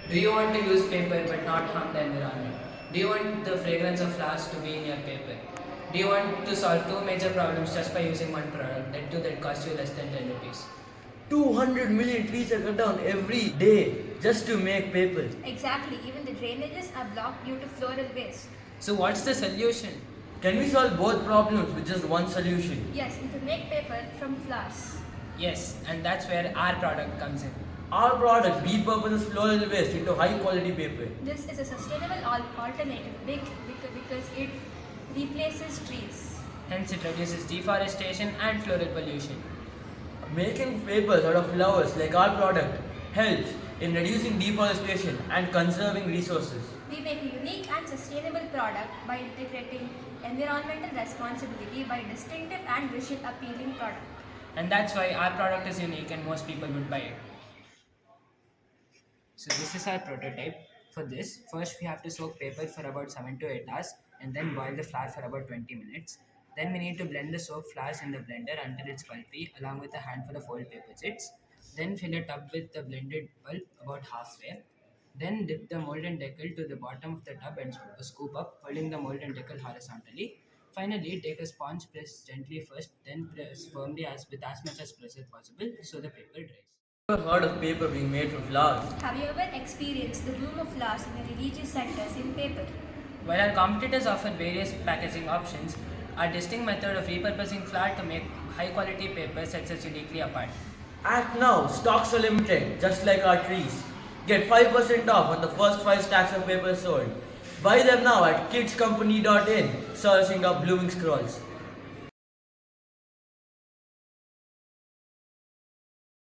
Do you want to use paper but not harm the environment? Do you want the fragrance of flowers to be in your paper? Do you want to solve two major problems just by using one product, that costs you less than 10 rupees? 200 million trees are cut down every day just to make paper. Exactly, even the drainages are blocked due to floral waste. So what's the solution? Can we solve both problems with just one solution? Yes, you can make paper from flowers. Yes, and that's where our product comes in. Our product repurposes floral waste into high quality paper. This is a sustainable alternative because it replaces trees. Hence it reduces deforestation and floral pollution. Making papers out of flowers like our product helps in reducing deforestation and conserving resources. We make a unique and sustainable product by integrating environmental responsibility by distinctive and visual appealing product. And that's why our product is unique and most people would buy it. So this is our prototype. For this, first we have to soak paper for about 7 to 8 hours and then boil the flour for about 20 minutes. Then we need to blend the soaked flours in the blender until it's pulpy along with a handful of old paper chits. Then fill it up with the blended pulp about halfway. Then dip the molten decal to the bottom of the tub and scoop up, holding the molten decal horizontally. Finally, take a sponge, press gently first, then press firmly with as much as pressure possible so the paper dries. Ever heard of paper being made from flowers? Have you ever experienced the bloom of flowers in the religious centers in paper? While our competitors offer various packaging options, our distinct method of repurposing flour to make high quality paper sets us uniquely apart. Act now, stocks are limited, just like our trees. Get 5% off on the first 5 stacks of paper sold. Buy them now at kidscompany.in, searching up blooming scrolls.